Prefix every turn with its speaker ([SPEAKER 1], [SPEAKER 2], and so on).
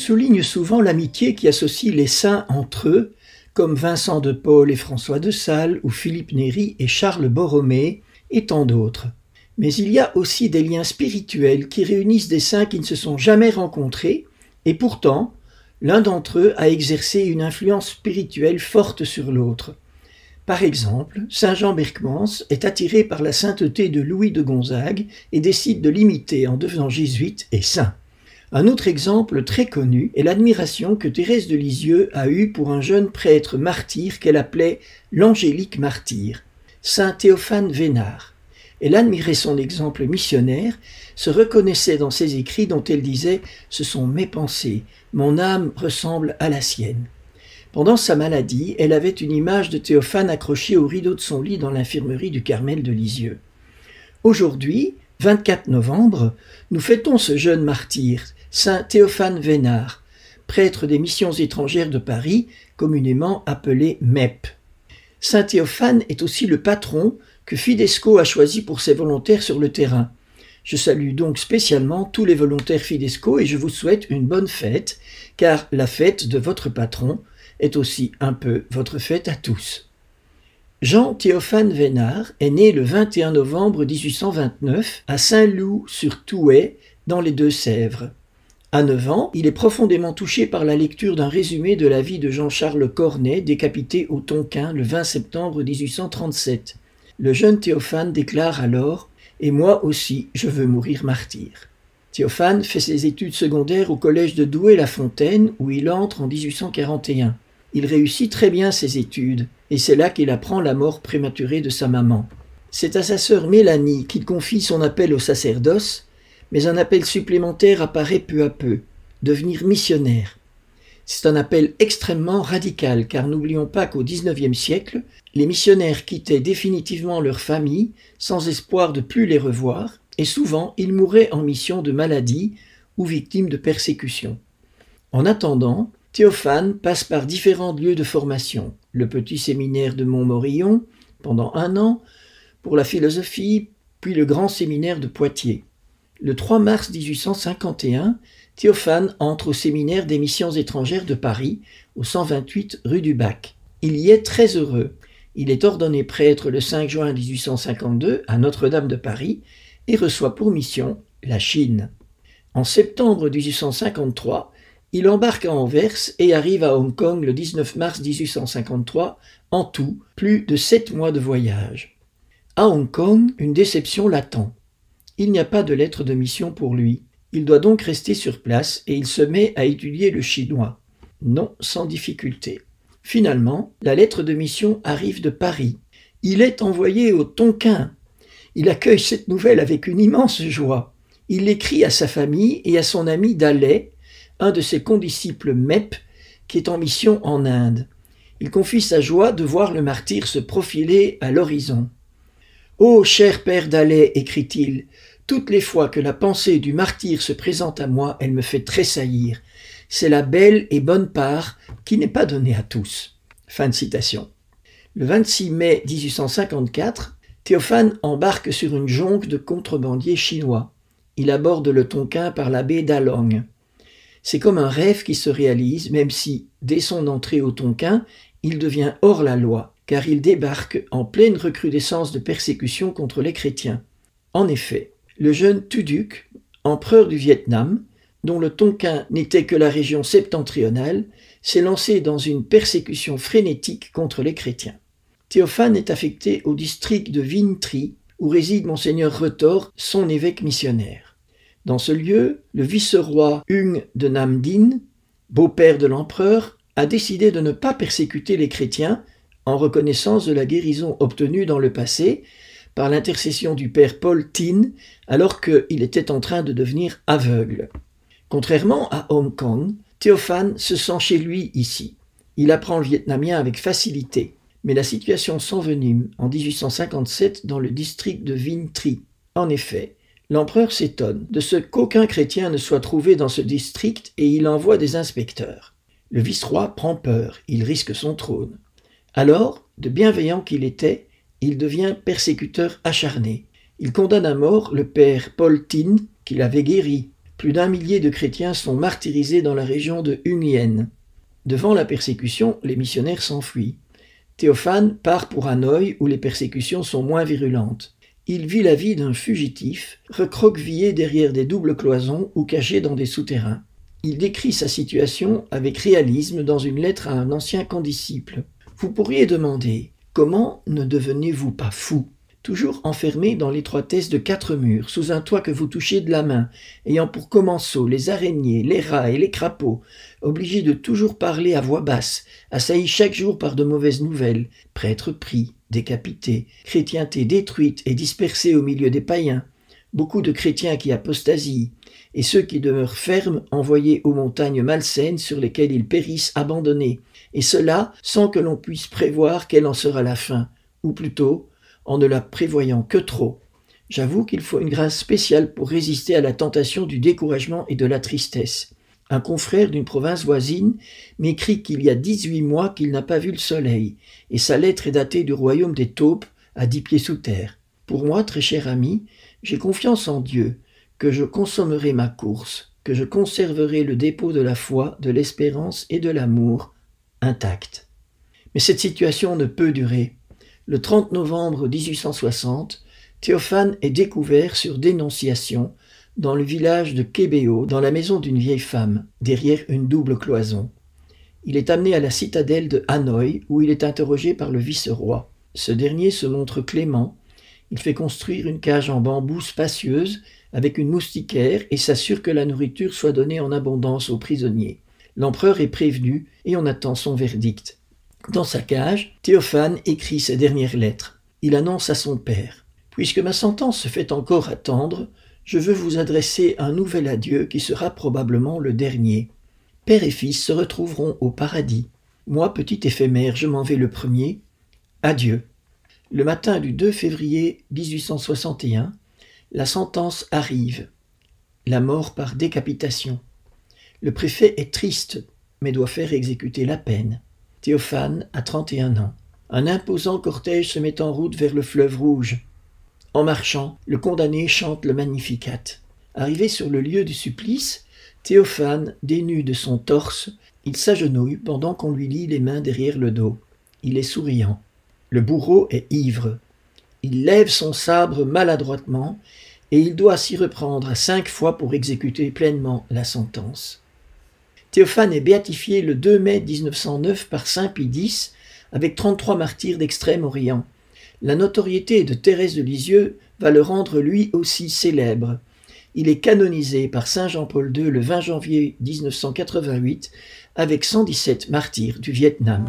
[SPEAKER 1] souligne souvent l'amitié qui associe les saints entre eux, comme Vincent de Paul et François de Sales, ou Philippe Néri et Charles Borromée, et tant d'autres. Mais il y a aussi des liens spirituels qui réunissent des saints qui ne se sont jamais rencontrés, et pourtant, l'un d'entre eux a exercé une influence spirituelle forte sur l'autre. Par exemple, saint Jean Berckmans est attiré par la sainteté de Louis de Gonzague et décide de l'imiter en devenant jésuite et saint. Un autre exemple très connu est l'admiration que Thérèse de Lisieux a eue pour un jeune prêtre martyr qu'elle appelait l'angélique martyr, saint Théophane Vénard. Elle admirait son exemple missionnaire, se reconnaissait dans ses écrits dont elle disait « Ce sont mes pensées, mon âme ressemble à la sienne ». Pendant sa maladie, elle avait une image de Théophane accrochée au rideau de son lit dans l'infirmerie du Carmel de Lisieux. Aujourd'hui, 24 novembre, nous fêtons ce jeune martyr, saint Théophane Vénard, prêtre des missions étrangères de Paris, communément appelé MEP. Saint Théophane est aussi le patron que Fidesco a choisi pour ses volontaires sur le terrain. Je salue donc spécialement tous les volontaires Fidesco et je vous souhaite une bonne fête, car la fête de votre patron est aussi un peu votre fête à tous. Jean Théophane Vénard est né le 21 novembre 1829 à Saint-Loup-sur-Thouet, dans les Deux-Sèvres. À 9 ans, il est profondément touché par la lecture d'un résumé de la vie de Jean-Charles Cornet, décapité au Tonkin le 20 septembre 1837. Le jeune Théophane déclare alors « Et moi aussi, je veux mourir martyr ». Théophane fait ses études secondaires au collège de Douai-la-Fontaine, où il entre en 1841. Il réussit très bien ses études, et c'est là qu'il apprend la mort prématurée de sa maman. C'est à sa sœur Mélanie qu'il confie son appel au sacerdoce, mais un appel supplémentaire apparaît peu à peu, devenir missionnaire. C'est un appel extrêmement radical, car n'oublions pas qu'au XIXe siècle, les missionnaires quittaient définitivement leur famille, sans espoir de plus les revoir, et souvent ils mouraient en mission de maladie ou victimes de persécutions. En attendant, Théophane passe par différents lieux de formation, le petit séminaire de Montmorillon pendant 1 an, pour la philosophie, puis le grand séminaire de Poitiers. Le 3 mars 1851, Théophane entre au séminaire des missions étrangères de Paris, au 128 rue du Bac. Il y est très heureux. Il est ordonné prêtre le 5 juin 1852 à Notre-Dame de Paris et reçoit pour mission la Chine. En septembre 1853, il embarque à Anvers et arrive à Hong Kong le 19 mars 1853, en tout, plus de 7 mois de voyage. À Hong Kong, une déception l'attend. Il n'y a pas de lettre de mission pour lui. Il doit donc rester sur place et il se met à étudier le chinois. Non sans difficulté. Finalement, la lettre de mission arrive de Paris. Il est envoyé au Tonkin. Il accueille cette nouvelle avec une immense joie. Il l'écrit à sa famille et à son ami Dallet, un de ses condisciples MEP, qui est en mission en Inde. Il confie sa joie de voir le martyr se profiler à l'horizon. « Ô cher père Dallet, écrit-il, toutes les fois que la pensée du martyr se présente à moi, elle me fait tressaillir. C'est la belle et bonne part qui n'est pas donnée à tous. » Fin de citation. Le 26 mai 1854, Théophane embarque sur une jonque de contrebandiers chinois. Il aborde le Tonkin par la baie d'Along. C'est comme un rêve qui se réalise, même si, dès son entrée au Tonkin, il devient hors la loi, car il débarque en pleine recrudescence de persécution contre les chrétiens. En effet, le jeune Tuduc, empereur du Vietnam, dont le Tonkin n'était que la région septentrionale, s'est lancé dans une persécution frénétique contre les chrétiens. Théophane est affecté au district de Vinh Tri, où réside Monseigneur Retord, son évêque missionnaire. Dans ce lieu, le vice-roi Hung de Nam Dinh, beau-père de l'empereur, a décidé de ne pas persécuter les chrétiens en reconnaissance de la guérison obtenue dans le passé par l'intercession du père Paul Tin alors qu'il était en train de devenir aveugle. Contrairement à Hong Kong, Théophane se sent chez lui ici. Il apprend le vietnamien avec facilité, mais la situation s'envenime en 1857 dans le district de Vinh Tri. En effet, l'empereur s'étonne de ce qu'aucun chrétien ne soit trouvé dans ce district et il envoie des inspecteurs. Le vice-roi prend peur, il risque son trône. Alors, de bienveillant qu'il était, il devient persécuteur acharné. Il condamne à mort le père Paul Tin, qu'il avait guéri. Plus d'1 millier de chrétiens sont martyrisés dans la région de Hualien. Devant la persécution, les missionnaires s'enfuient. Théophane part pour Hanoï où les persécutions sont moins virulentes. Il vit la vie d'un fugitif, recroquevillé derrière des doubles cloisons ou caché dans des souterrains. Il décrit sa situation avec réalisme dans une lettre à un ancien condisciple. Vous pourriez demander, comment ne devenez-vous pas fou ? Toujours enfermé dans l'étroitesse de 4 murs, sous un toit que vous touchez de la main, ayant pour commensaux les araignées, les rats et les crapauds, obligé de toujours parler à voix basse, assailli chaque jour par de mauvaises nouvelles, prêtres pris, décapités, chrétienté détruite et dispersée au milieu des païens, beaucoup de chrétiens qui apostasient, et ceux qui demeurent fermes envoyés aux montagnes malsaines sur lesquelles ils périssent abandonnés, et cela sans que l'on puisse prévoir quelle en sera la fin, ou plutôt, en ne la prévoyant que trop. J'avoue qu'il faut une grâce spéciale pour résister à la tentation du découragement et de la tristesse. Un confrère d'une province voisine m'écrit qu'il y a 18 mois qu'il n'a pas vu le soleil, et sa lettre est datée du royaume des taupes, à 10 pieds sous terre. Pour moi, très cher ami, j'ai confiance en Dieu, que je consommerai ma course, que je conserverai le dépôt de la foi, de l'espérance et de l'amour intact. Mais cette situation ne peut durer. Le 30 novembre 1860, Théophane est découvert sur dénonciation dans le village de Kébéo, dans la maison d'une vieille femme, derrière une double cloison. Il est amené à la citadelle de Hanoï, où il est interrogé par le vice-roi. Ce dernier se montre clément. Il fait construire une cage en bambou spacieuse avec une moustiquaire et s'assure que la nourriture soit donnée en abondance aux prisonniers. L'empereur est prévenu et on attend son verdict. Dans sa cage, Théophane écrit ses dernières lettres. Il annonce à son père « Puisque ma sentence se fait encore attendre, je veux vous adresser un nouvel adieu qui sera probablement le dernier. Père et fils se retrouveront au paradis. Moi, petit éphémère, je m'en vais le premier. Adieu. » Le matin du 2 février 1861, la sentence arrive. La mort par décapitation. Le préfet est triste, mais doit faire exécuter la peine. Théophane a 31 ans. Un imposant cortège se met en route vers le fleuve Rouge. En marchant, le condamné chante le Magnificat. Arrivé sur le lieu du supplice, Théophane dénude son torse. Il s'agenouille pendant qu'on lui lie les mains derrière le dos. Il est souriant. Le bourreau est ivre. Il lève son sabre maladroitement et il doit s'y reprendre 5 fois pour exécuter pleinement la sentence. Théophane est béatifié le 2 mai 1909 par Saint Pie X avec 33 martyrs d'Extrême-Orient. La notoriété de Thérèse de Lisieux va le rendre lui aussi célèbre. Il est canonisé par Saint Jean-Paul II le 20 janvier 1988 avec 117 martyrs du Vietnam.